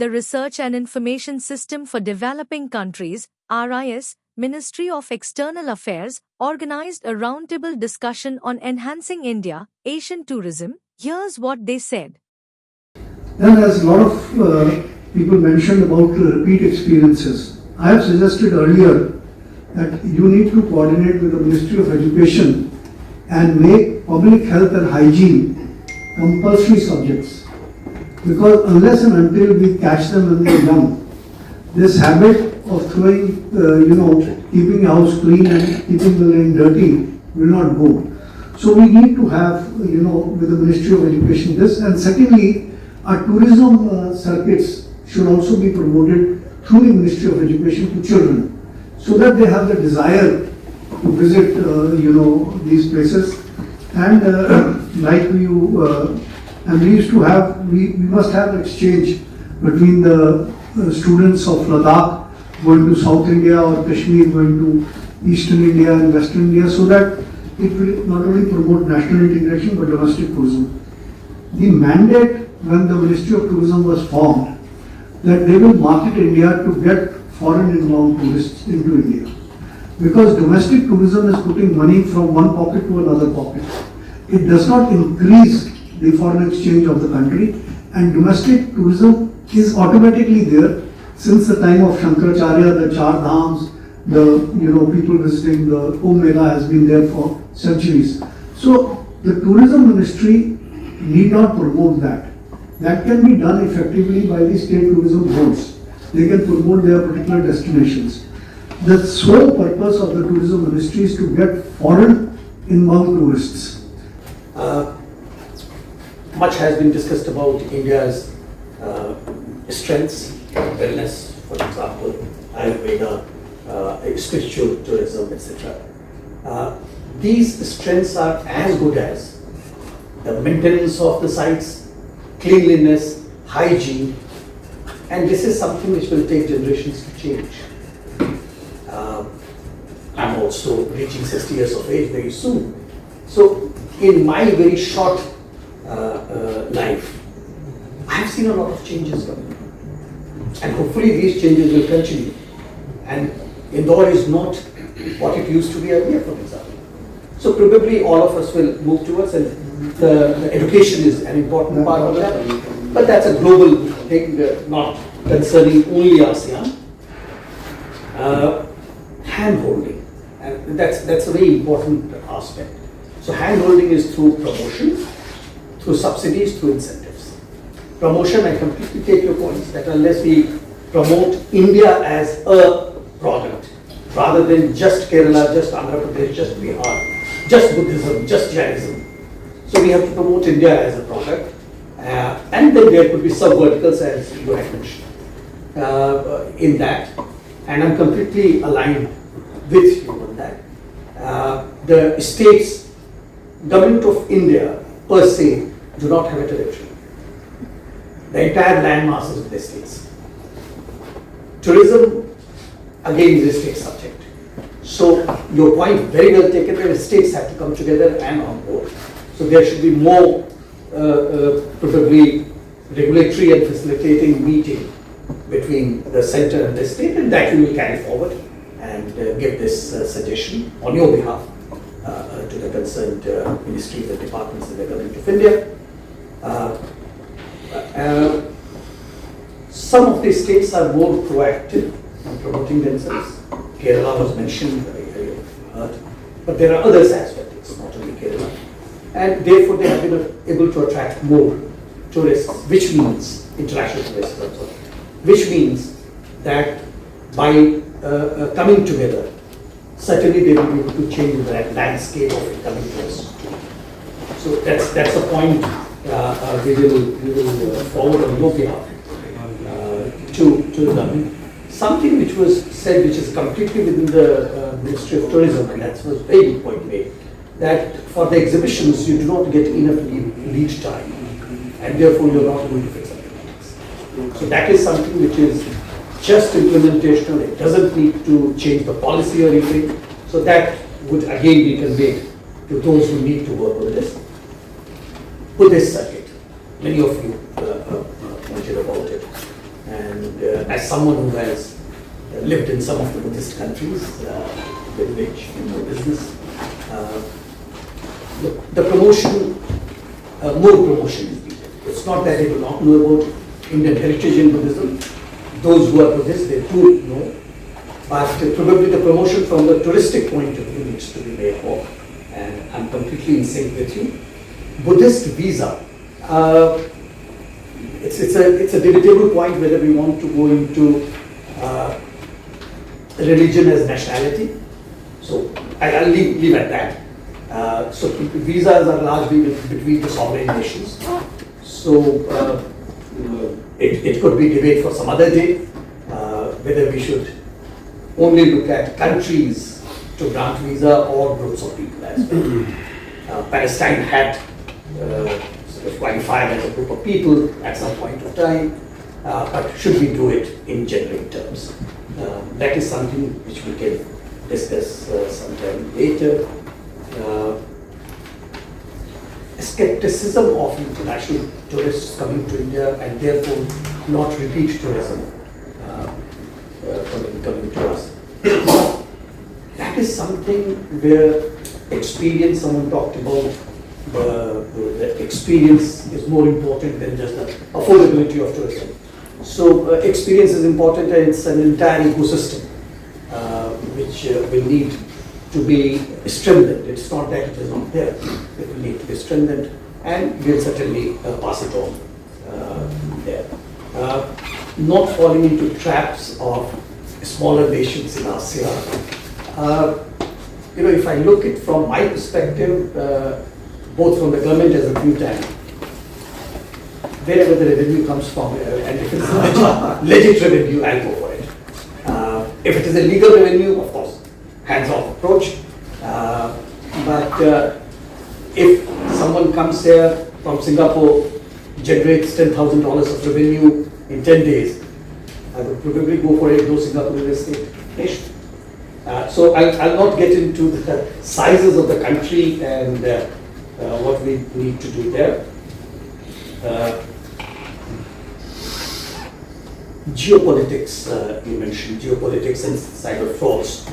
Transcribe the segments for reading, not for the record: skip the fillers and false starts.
the Research and Information System for Developing Countries, RIS, Ministry of External Affairs, organized a roundtable discussion on enhancing India-ASEAN tourism. Here's what they said. Then, as a lot of people mentioned about repeat experiences, I have suggested earlier that you need to coordinate with the Ministry of Education and make public health and hygiene compulsory subjects. Because unless and until we catch them when they are young, this habit of throwing, keeping your house clean and keeping the lane dirty will not go. So we need to have, with the Ministry of Education this. And secondly, our tourism circuits should also be promoted through the Ministry of Education to children, so that they have the desire to visit, these places. And we must have exchange between the students of Ladakh going to South India or Kashmir going to Eastern India and Western India, so that it will not only promote national integration but domestic tourism. The mandate when the Ministry of Tourism was formed, that they will market India to get foreign inbound tourists into India. Because domestic tourism is putting money from one pocket to another pocket. It does not increase the foreign exchange of the country, and domestic tourism is automatically there since the time of Shankaracharya. The Char Dhams, people visiting the Kumbh Mela has been there for centuries. So the tourism ministry need not promote that. That can be done effectively by the state tourism boards. They can promote their particular destinations. The sole purpose of the tourism ministry is to get foreign inbound tourists. Much has been discussed about India's strengths, wellness, for example, Ayurveda, spiritual tourism, etc. These strengths are as good as the maintenance of the sites, cleanliness, hygiene, and this is something which will take generations to change. I'm also reaching 60 years of age very soon. So in my very short life, I have seen a lot of changes coming. And hopefully these changes will continue. And Indore is not what it used to be earlier, for example. So probably all of us will move towards, and the education is an important part of that. But that's a global thing, not concerning only ASEAN. Hand-holding, and that's a very important aspect. So hand-holding is through promotion, through subsidies, through incentives. Promotion, I completely take your points that unless we promote India as a product, rather than just Kerala, just Andhra Pradesh, just Bihar, just Buddhism, just Jainism. So we have to promote India as a product, and then there could be sub-verticals, as you had mentioned, in that. And I'm completely aligned with you on that. The states, government of India per se, do not have a territory. The entire land mass is with the states. Tourism, again, is a state subject. So your point, very well taken, that the states have to come together and on board. So there should be more probably regulatory and facilitating meeting between the center and the state, and that you will carry forward and give this suggestion on your behalf to the concerned ministries and departments in the government of India. Some of the states are more proactive in promoting themselves. Kerala was mentioned, I heard, but there are others as well, it's not only Kerala. And therefore they have been able to attract more tourists, which means, international tourists also, which means that by coming together, certainly they will be able to change the landscape of incoming tourists. So that's a point we will forward on your behalf to the government. Something which was said, which is completely within the Ministry of Tourism, and that was a very good point made, that for the exhibitions you do not get enough lead time, and therefore you are not going to fix up the things. So that is something which is just implementational. It doesn't need to change the policy or anything. So that would again be conveyed to those who need to work on this. Buddhist circuit, many of you pointed about it. as someone who has lived in some of the Buddhist countries, with which business, the promotion, more promotion is needed. It's not that they do not know about Indian heritage in Buddhism. Those who are Buddhists, they do know. But probably the promotion from the touristic point of view needs to be made more. And I'm completely in sync with you. Buddhist visa, it's a debatable point whether we want to go into religion as nationality. So I'll leave at that. So visas are largely between the sovereign nations. So it could be debate for some other day whether we should only look at countries to grant visa or groups of people as well. Palestine had sort of qualified as a group of people at some point of time, but should we do it in generic terms? That is something which we can discuss sometime later. Skepticism of international tourists coming to India and therefore not repeat tourism coming to us. That is something where experience, someone talked about, the experience is more important than just the affordability of tourism. So experience is important, and it's an entire ecosystem which will need to be strengthened. It's not that it is not there. It will need to be strengthened, and we'll certainly pass it on there. Not falling into traps of smaller nations in ASEAN. If I look at from my perspective, both from the government as a think tank, wherever the revenue comes from, and if it's legit revenue, I'll go for it. If it is a legal revenue, of course, hands-off approach. But if someone comes here from Singapore, generates $10,000 of revenue in 10 days, I would probably go for it, though Singapore is a state nation. So I'll not get into the sizes of the country and what we need to do there. Geopolitics, you mentioned geopolitics and cyber frauds.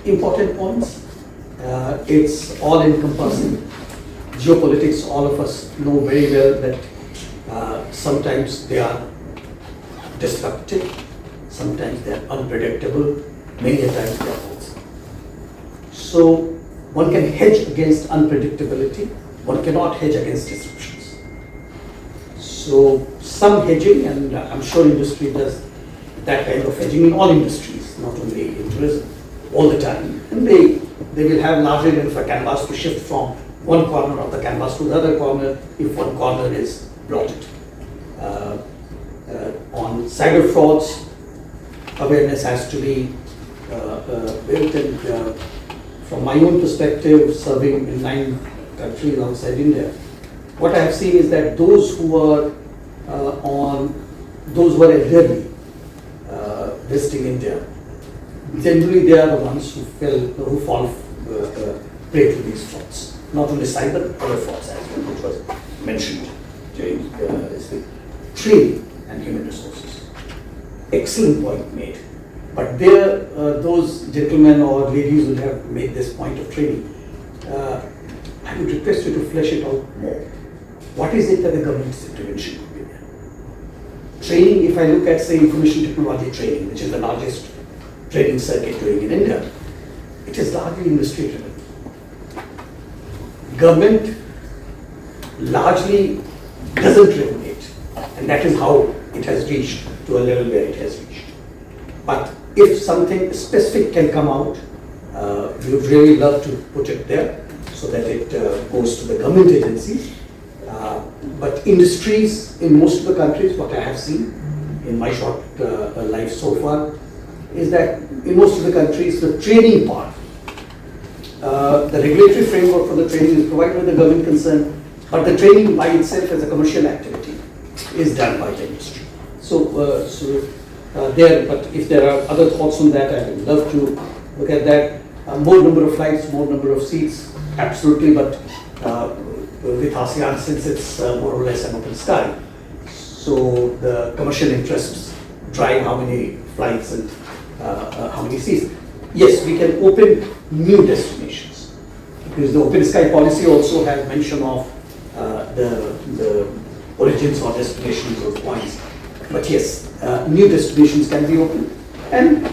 Important points. It's all encompassing. Geopolitics, all of us know very well that sometimes they are disruptive, sometimes they are unpredictable, many a times they are false. So one can hedge against unpredictability, one cannot hedge against disruptions. So some hedging, and I'm sure industry does that kind of hedging in all industries, not only in tourism, all the time. And they will have larger enough a canvas to shift from one corner of the canvas to the other corner if one corner is blotted. On cyber frauds, awareness has to be built, and from my own perspective, serving in 9 countries outside India, what I have seen is that those who are elderly visiting India, generally they are the ones who fall prey to these frauds. Not only cyber, other frauds as well, which was mentioned during the training and human resources. Excellent point made. But there, those gentlemen or ladies who have made this point of training, I would request you to flesh it out more. What is it that the government's intervention could be there? Training, if I look at, say, information technology training, which is the largest training circuit doing in India, it is largely industry driven. Government largely doesn't regulate, and that is how it has reached to a level where it has reached. But if something specific can come out, we would really love to put it there so that it goes to the government agencies. But industries in most of the countries, what I have seen in my short life so far, is that in most of the countries, the training part, the regulatory framework for the training is provided by the government concern, but the training by itself as a commercial activity is done by the industry. But if there are other thoughts on that, I would love to look at that. More number of flights, more number of seats, absolutely, but with ASEAN, since it's more or less an open sky, so the commercial interests drive how many flights and how many seats. Yes, we can open new destinations, because the open sky policy also has mention of the origins or destinations of points. But yes, new destinations can be opened. And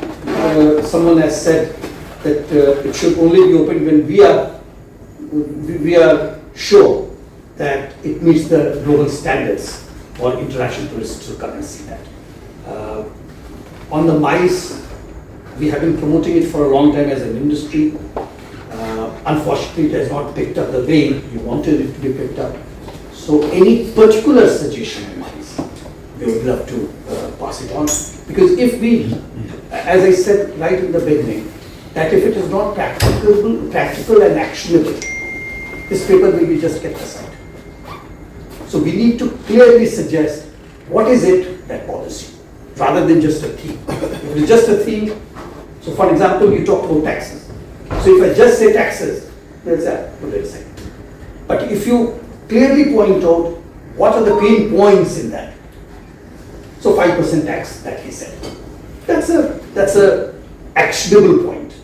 someone has said that it should only be opened when we are sure that it meets the global standards for international tourists to come and see that. On the MICE, we have been promoting it for a long time as an industry. Unfortunately, it has not picked up the way we wanted it to be picked up. So any particular suggestion on MICE, we would love to pass it on. Because if we, as I said right in the beginning, that if it is not practical and actionable, this paper will be just kept aside. So we need to clearly suggest what is it that bothers you, rather than just a theme. If it's just a theme, so for example, you talk about taxes. So if I just say taxes, they'll say, put it aside. But if you clearly point out what are the pain points in that, so 5% tax that he said, that's a actionable point,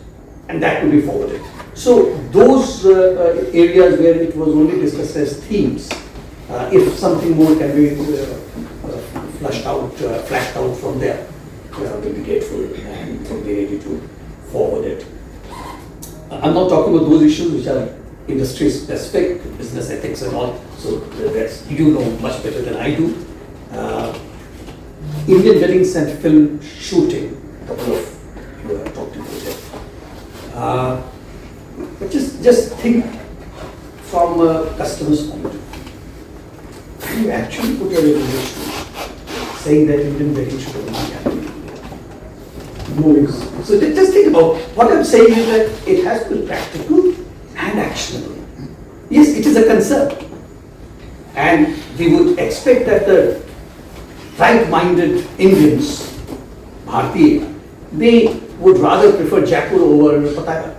and that will be forwarded. So those areas where it was only discussed as themes, if something more can be flashed out from there, we'll be grateful and will be ready to forward it. I'm not talking about those issues which are industry specific, business ethics and all, so that's, you know much better than I do. Indian weddings and film shooting, a couple of you have talked about it. But just think from a customer's point of view. Can you actually put a regulation saying that Indian weddings should only happen in India? No. So just think about what I'm saying is that it has to be practical and actionable. Yes, it is a concern, and we would expect that the right-minded Indians, Bharatiya, they would rather prefer Jaipur over Pataga.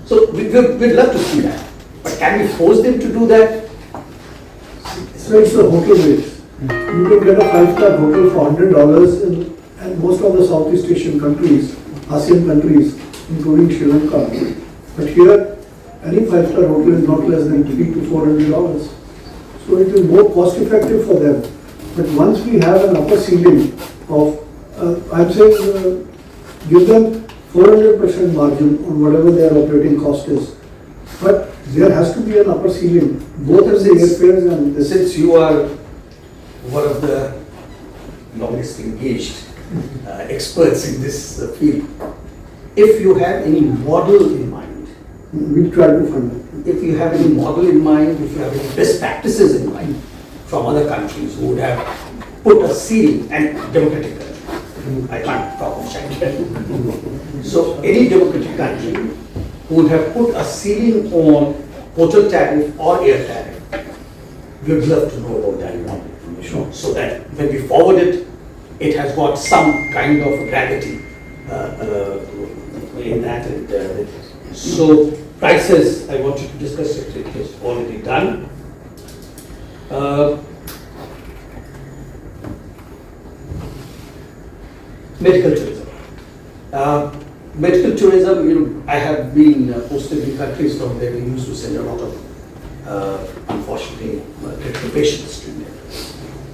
So we'd love to see that. But can we force them to do that? So it's the hotel rates. You can get a 5-star hotel for $100 in most of the Southeast Asian countries, ASEAN countries, including Sri Lanka. But here, any 5-star hotel is not less than $300 to $400. So it is more cost effective for them. But once we have an upper ceiling of, I'm saying, give them 400% margin on whatever their operating cost is. But there has to be an upper ceiling, both as the airfares and the... Since you are one of the longest engaged experts in this field, if you have any model in mind, we'll try to fund it. If you have any model in mind, if you have any best practices in mind from other countries who would have put a ceiling, and democratic country, I can't talk of China. So any democratic country who would have put a ceiling on hotel tariff or air tariff, we would love to know about that model. Sure. So that when we forward it, it has got some kind of gravity in that. And so prices, I wanted to discuss it, it is already done. Medical tourism. Medical tourism, you know, I have been posted in countries from where we used to send a lot of, unfortunately, critical patients to India.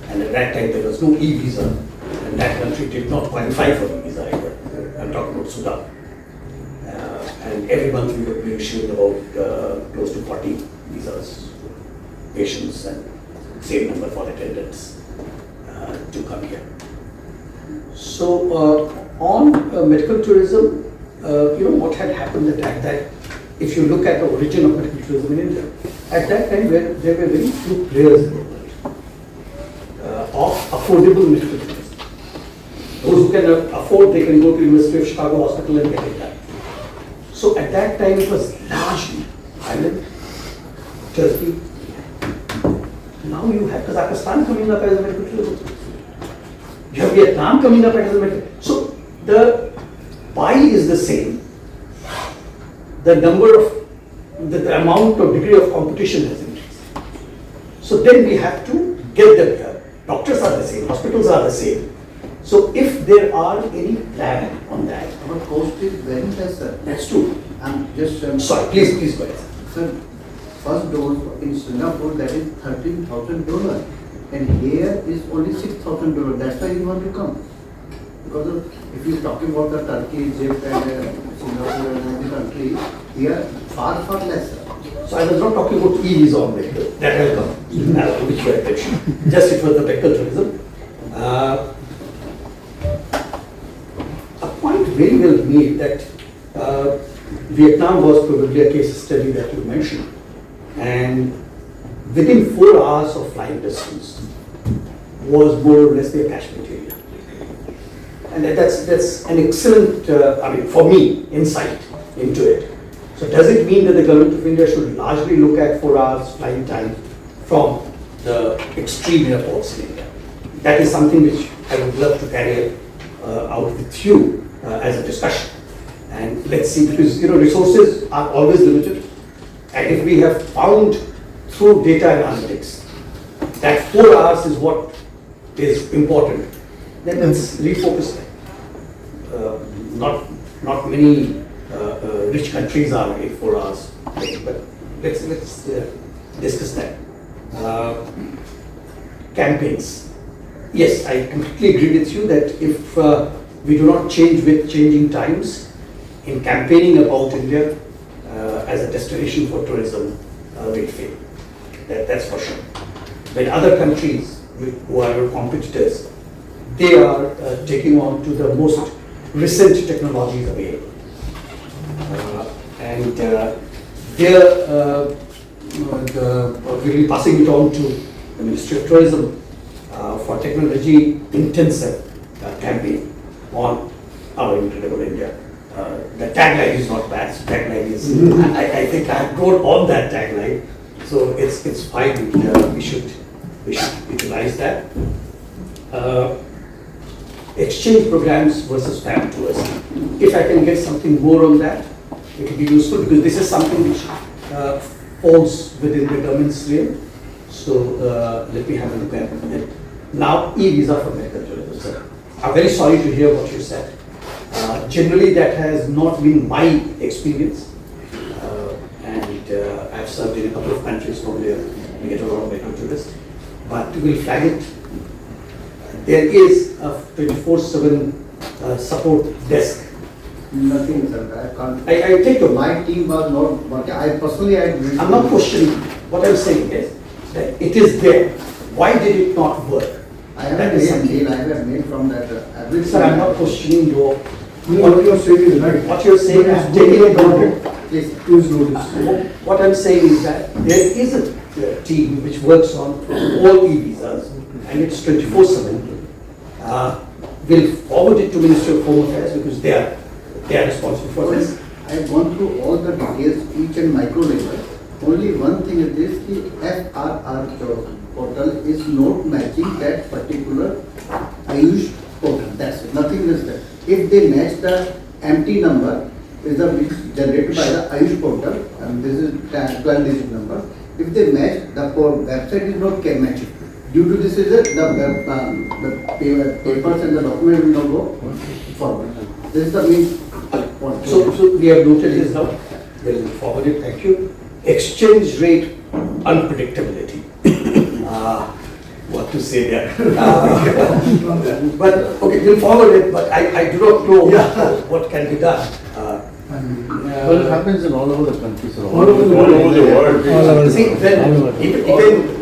And at that time there was no e-visa, and that country did not qualify for e-visa either. I'm talking about Sudan. And every month we were issuing about close to 40 visas for patients and same number for attendants to come here. So on medical tourism, you know what had happened at that, if you look at the origin of medical tourism in India, at that time there were very few players in the world of affordable medical tourism. Those who can afford, they can go to University of Chicago Hospital and get it done. So at that time it was largely Ireland, Turkey. Now you have Kazakhstan coming up as a medical tourism. You have Vietnam coming up as a medical. So the pie is the same. The number of, the amount or degree of competition has increased. So then we have to get them here. Doctors are the same, hospitals are the same. So if there are any plan on that, Our cost is very less, sir. that's true. I'm just Sorry, please go ahead. Sir, first dose in Singapore that is $13,000, and here is only $6,000. That's why you want to come. Because of, if you're talking about the Turkey, Egypt, and Singapore and all the countries, here far less, sir. So I was not talking about e-visa on medical, that will come, which you had mentioned. Just it was the medical tourism. A point very well made that Vietnam was probably a case study that you mentioned, and within 4 hours of flying distance was more or less their catchment area. And that's an excellent, for me, insight into it. So does it mean that the government of India should largely look at 4 hours flying time from the extreme airports in India? That is something which I would love to carry out with you as a discussion. And let's see, because resources are always limited. And if we have found through data analytics that 4 hours is what is important, then let's refocus that. Not many rich countries are in 4 hours, but let's discuss that. Campaigns. Yes, I completely agree with you that if we do not change with changing times in campaigning about India as a destination for tourism, we'll fail. That's for sure. When other countries who are your competitors, they are taking on to the most recent technologies available. And we'll be passing it on to the Ministry of Tourism for technology intensive campaign on our incredible India. The tagline is not bad. Tagline is, I think I have grown on that tagline, so it's fine. We should utilize that. Exchange programs versus fan tours. If I can get something more on that, it will be useful, because this is something which falls within the government's realm. So let me have a look at it. Now, e-visa for medical tourism, sir. I'm very sorry to hear what you said. Generally, that has not been my experience, and I've served in a couple of countries from where we get a lot of medical tourists. But we'll flag it. There is a 24/7 support desk. Nothing, sir. I can't. I take your My team was not working. I'm not questioning. What I'm saying is that it is there. Why did it not work? I haven't made from that. Sir, I'm not questioning your. What you are saying is right. What you're saying is taking it on. Please. Please do this. What I'm saying is that there is a team which works on all e-visas, and it's 24/7. We'll forward it to Ministry of Home Affairs, because they are responsible for this. I've gone through all the details, each and micro level. Only one thing is this, the FRR portal is not matching that particular Ayush portal. That's it, nothing is there. If they match the empty number, is the which generated by the Ayush portal, and this is 12-digit number. If they match, the website is not matching. Due to this, is the papers and the document will not go forward. This is the main point. So we have noted this now. We'll forward it. Thank you. Exchange rate unpredictability. What to say there? But okay, we'll forward it. But I do not know what can be done. Well, it happens in all over the country, sir. All over the world. See,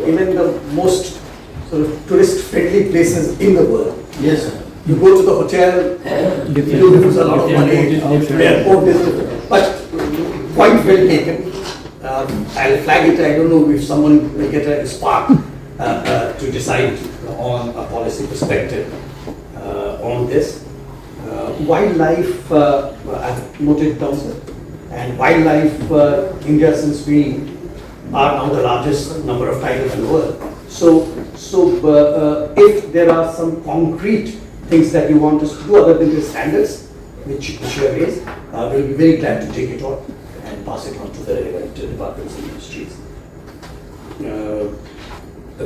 even the most sort of tourist-friendly places in the world. Yes, sir. You go to the hotel, you lose a lot of money. Airport is different, but quite well taken. I'll flag it. I don't know if someone will get a spark to decide on a policy perspective on this. Wildlife, I've noted down, sir. And wildlife, India, since we are now the largest number of tigers in the world. So if there are some concrete things that you want us to do other than the standards, which you have raised, we'll be very glad to take it on and pass it on to the relevant departments and ministries.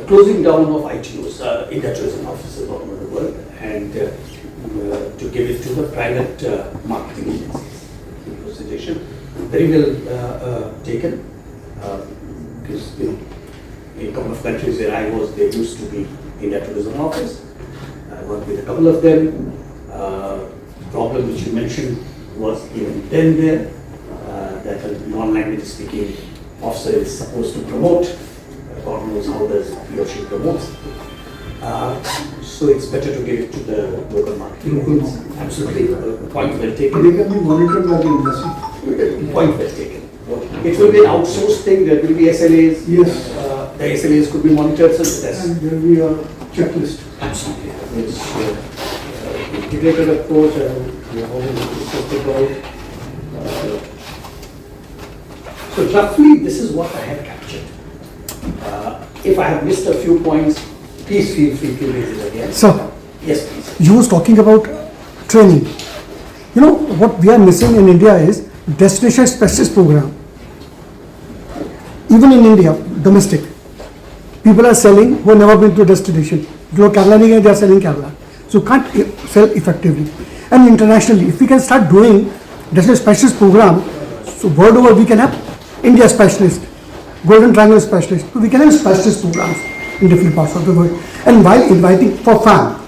closing down of ITOs, India Tourism Offices all over the world, and to give it to the private marketing agencies. Facilitation, very well taken, because in a couple of countries where I was, there used to be India Tourism Office. I worked with a couple of them. Problem which you mentioned was even then there, that a non-language speaking officer is supposed to promote. God knows how does he or she promotes. So it's better to give it to the local marketing agencies. Absolutely, point well taken. They can be monitored by the industry. Point well taken. It will be an outsourced thing. There will be SLAs. Yes. The SLAs could be monitored. So that's And there will be a checklist. absolutely. It's integrated approach, and we have already discussed about. So roughly, this is what I have captured. If I have missed a few points, please feel free to raise it again. Sir, Yes, please. you was talking about training. You know, what we are missing in India is destination specialist program. Even in India, domestic, people are selling who have never been to a destination. जो Kerala नहीं गए, they are selling Kerala. So can't sell effectively. And internationally, if we can start doing destination specialist program, so world over we can have India specialist, Golden Triangle specialist. So we can have specialist programs in different parts of the world. And while inviting for fun,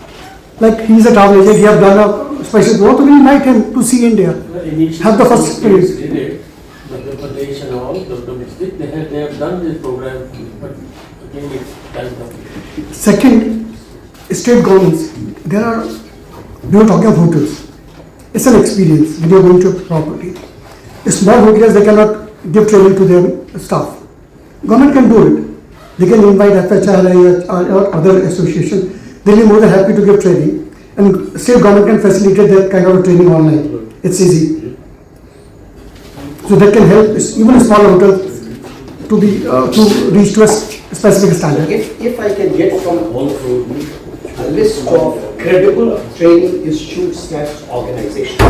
like he is a travel agent, he have done a special program, so we invite him to see India. Have the first experience. Madhya Pradesh and all, the domestic, they have done this program, but again it's done now. Second, state governments, we were talking of hotels. It's an experience when you're going to a property. Small hotels, they cannot give training to their staff. Government can do it. They can invite FHRI or other association. They'll be more than happy to give training. And state government can facilitate that kind of training online. It's easy. So that can help even a small hotel to be to reach to a specific standard. If I can get from all of you a list of credible training institutes / organizations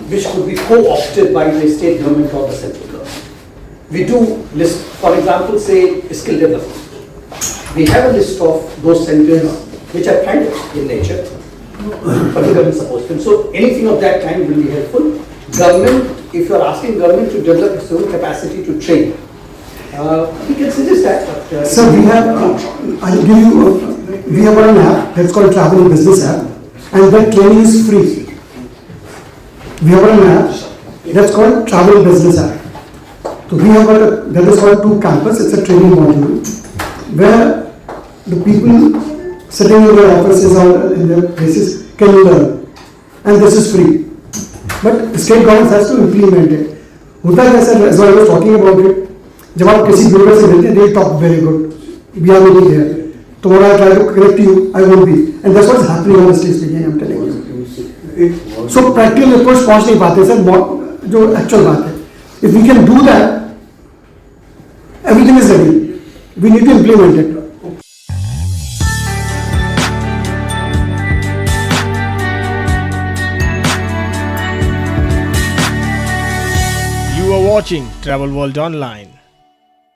which could be co-opted by the state government or the central government. We do list, for example, say skill development. We have a list of those centers which are private in nature, but the government supports them. So anything of that kind will be helpful. Government, if you are asking government to develop its own capacity to train, we can suggest that. But, Sir, we have, I'll give you, we have an app that's called Travel and Business app, and that training is free. We have an app that's called Travel and Business app. So we have that is called 2 Campus. It's a training module where the people sitting in their offices or in their places can learn, and this is free. But the state government has to implement it. होता है जैसे as I was talking about it, जब आप किसी bureau से मिलते हैं, they talk very good. We are really there. Tomorrow I try to connect you, I won't be. And that's what's happening on the stage again, I'm telling you. So practical approach पहुंच नहीं पाते sir, जो actual बात है. If we can do that, everything is ready. We need to implement it. You are watching Travel World Online.